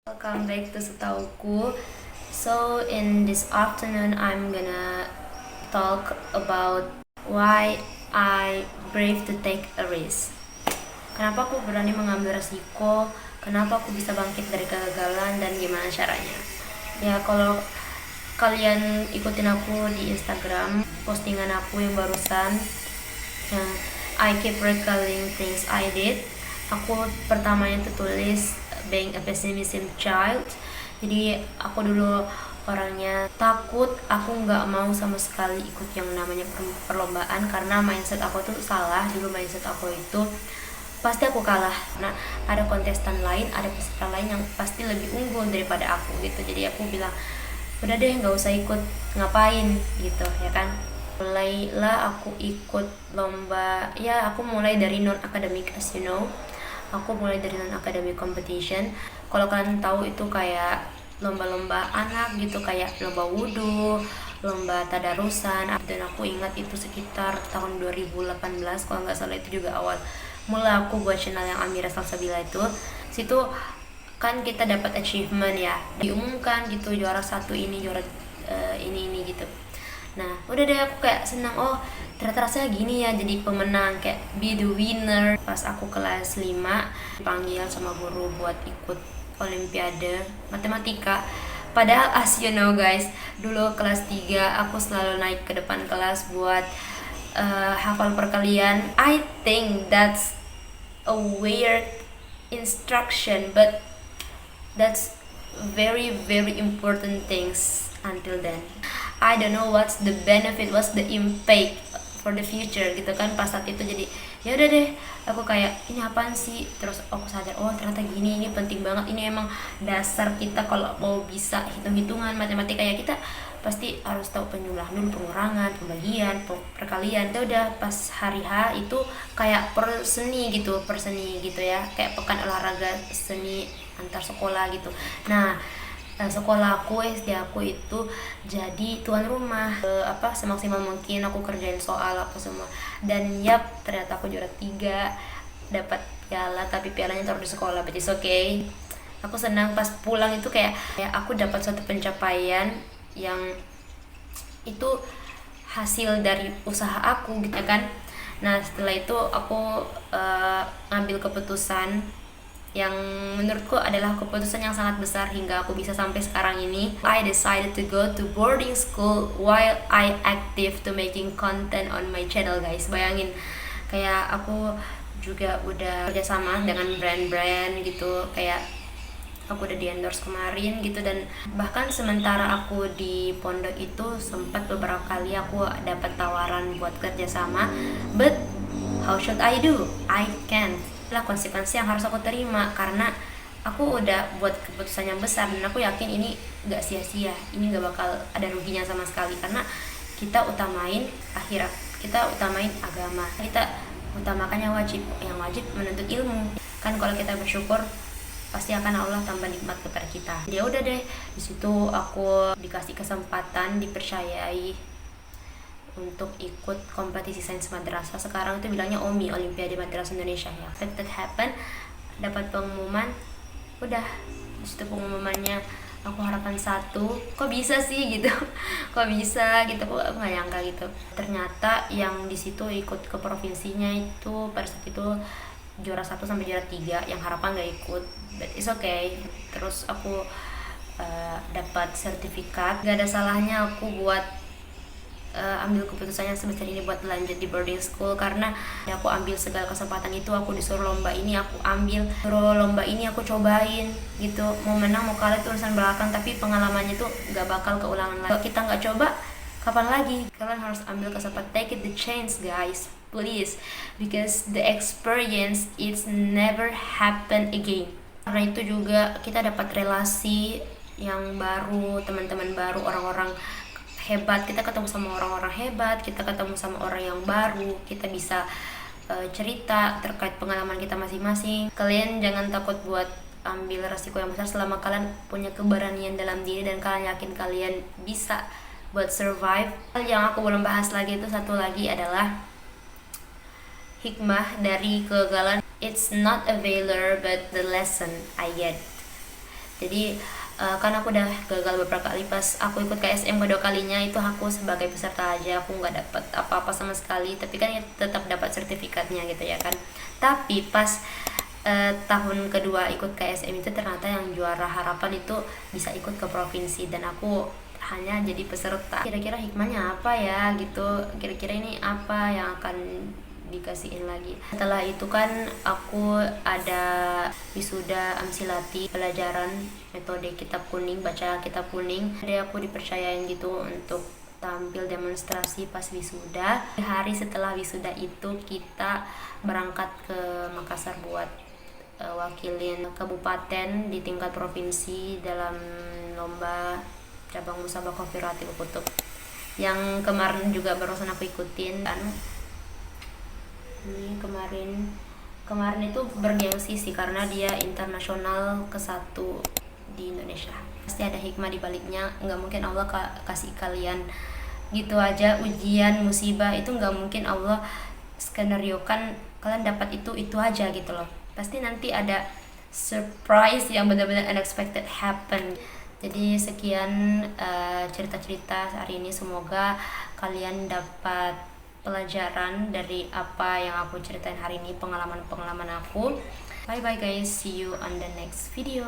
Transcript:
Welcome back to Setauku. So in this afternoon, I'm gonna talk about why I brave to take a risk. Kenapa aku berani mengambil resiko? Kenapa aku bisa bangkit dari kegagalan dan gimana caranya? Ya kalau kalian ikutin aku di Instagram, postingan aku yang barusan, yang I keep recalling things I did. Aku pertamanya tuh tulis being a pessimism child. Jadi aku dulu orangnya takut, aku nggak mau sama sekali ikut yang namanya perlombaan karena mindset aku tuh salah. Dulu mindset aku itu pasti aku kalah. Nah, ada kontestan lain, ada peserta lain yang pasti lebih unggul daripada aku gitu. Jadi aku bilang, udah deh nggak usah ikut, ngapain gitu ya kan. Mulailah aku ikut lomba, ya aku mulai dari non academic as you know. Aku mulai dari non academic competition. Kalau kalian tahu itu kayak lomba-lomba anak gitu, kayak lomba wudhu, lomba tadarusan. Dan aku ingat itu sekitar tahun 2018 kalau nggak salah, itu juga awal mula aku buat channel yang Amira Salsabila itu. Situ kan kita dapat achievement ya, diumumkan gitu, juara satu ini, juara ini gitu. Nah udah deh aku kayak senang, oh ternyata rasanya gini ya jadi pemenang, kayak be the winner. Pas aku kelas 5 dipanggil sama guru buat ikut olimpiade matematika. Padahal as you know guys, dulu kelas 3 aku selalu naik ke depan kelas buat hafal perkalian. I think that's a weird instruction, but that's very very important things until then. I don't know what's the benefit, what's the impact for the future gitu kan. Pas saat itu jadi ya udah deh, aku kayak ini apaan sih, terus aku sadar oh ternyata gini, ini penting banget, ini emang dasar kita kalau mau bisa hitung-hitungan matematika ya. Kita pasti harus tahu penjumlahan dulu, pengurangan, pembagian, perkalian. Itu udah pas hari H itu kayak perseni gitu ya, kayak pekan olahraga seni antar sekolah gitu. Nah sekolah aku, SD aku itu jadi tuan rumah, semaksimal mungkin aku kerjain soal apa semua. Dan yap, ternyata aku juara 3, dapat piala, tapi pialanya taruh di sekolah, but it's okay. Aku senang pas pulang itu kayak aku dapat suatu pencapaian yang itu hasil dari usaha aku gitu kan. Nah setelah itu aku ngambil keputusan yang menurutku adalah keputusan yang sangat besar hingga aku bisa sampai sekarang ini. I decided to go to boarding school while I active to making content on my channel guys. Bayangin, kayak aku juga udah kerjasama dengan brand-brand gitu, kayak aku udah di endorse kemarin gitu. Dan bahkan sementara aku di pondok itu sempat beberapa kali aku dapat tawaran buat kerjasama, but how should I do? I can't. Lah konsekuensi yang harus aku terima karena aku udah buat keputusan yang besar dan aku yakin ini gak sia-sia, ini gak bakal ada ruginya sama sekali karena kita utamain akhirat, kita utamain agama, kita utamakan yang wajib menuntut ilmu kan. Kalau kita bersyukur pasti akan Allah tambah nikmat kepada kita. Ya udah deh, di situ aku dikasih kesempatan, dipercayai untuk ikut kompetisi sains madrasah. Sekarang itu bilangnya OMI, Olimpiade Madrasah Indonesia ya. That happen, dapat pengumuman, udah di situ pengumumannya aku harapan 1, kok bisa sih gitu, kok bisa gitu, aku nggak nyangka gitu. Ternyata yang di situ ikut ke provinsinya itu pada saat itu juara 1 sampai juara 3, yang harapan nggak ikut, but it's okay. Terus aku dapat sertifikat. Gak ada salahnya aku buat ambil keputusannya sebesar ini buat lanjut di boarding school karena aku ambil segala kesempatan itu. Aku disuruh lomba ini aku ambil, suruh lomba ini aku cobain gitu. Mau menang mau kalah itu urusan belakang, tapi pengalamannya tuh gak bakal keulangan lagi. Kalau kita gak coba, kapan lagi? Kalian harus ambil kesempatan, take it the chance guys, please, because the experience is never happen again. Karena itu juga kita dapat relasi yang baru, teman-teman baru, orang-orang hebat, kita ketemu sama orang-orang hebat, kita ketemu sama orang yang baru, kita bisa cerita terkait pengalaman kita masing-masing. Kalian jangan takut buat ambil resiko yang besar selama kalian punya keberanian dalam diri dan kalian yakin kalian bisa buat survive. Yang aku belum bahas lagi itu satu lagi adalah hikmah dari kegagalan. It's not a failure but the lesson I get. Jadi kan aku udah gagal beberapa kali. Pas aku ikut KSM kedua kalinya itu aku sebagai peserta aja, aku nggak dapat apa-apa sama sekali, tapi kan ya tetap dapat sertifikatnya gitu ya kan. Tapi pas tahun kedua ikut KSM itu ternyata yang juara harapan itu bisa ikut ke provinsi, dan aku hanya jadi peserta. Kira-kira hikmahnya apa ya gitu, kira-kira ini apa yang akan dikasihin lagi. Setelah itu kan aku ada wisuda Amsilati, pelajaran metode kitab kuning, baca kitab kuning. Jadi aku dipercayain gitu untuk tampil demonstrasi pas wisuda. Hari setelah wisuda itu kita berangkat ke Makassar buat wakilin kabupaten di tingkat provinsi dalam lomba cabang musabaqah Qiraati Kutub yang kemarin juga barusan aku ikutin kan. Ini kemarin itu bergengsi sih karena dia internasional ke-1 di Indonesia. Pasti ada hikmah di baliknya, nggak mungkin Allah kasih kalian gitu aja ujian musibah, itu nggak mungkin Allah skenario kan kalian dapat itu aja gitu loh. Pasti nanti ada surprise yang benar-benar unexpected happen. Jadi sekian cerita-cerita hari ini, semoga kalian dapat pelajaran dari apa yang aku ceritain hari ini, pengalaman-pengalaman aku. Bye bye guys, see you on the next video.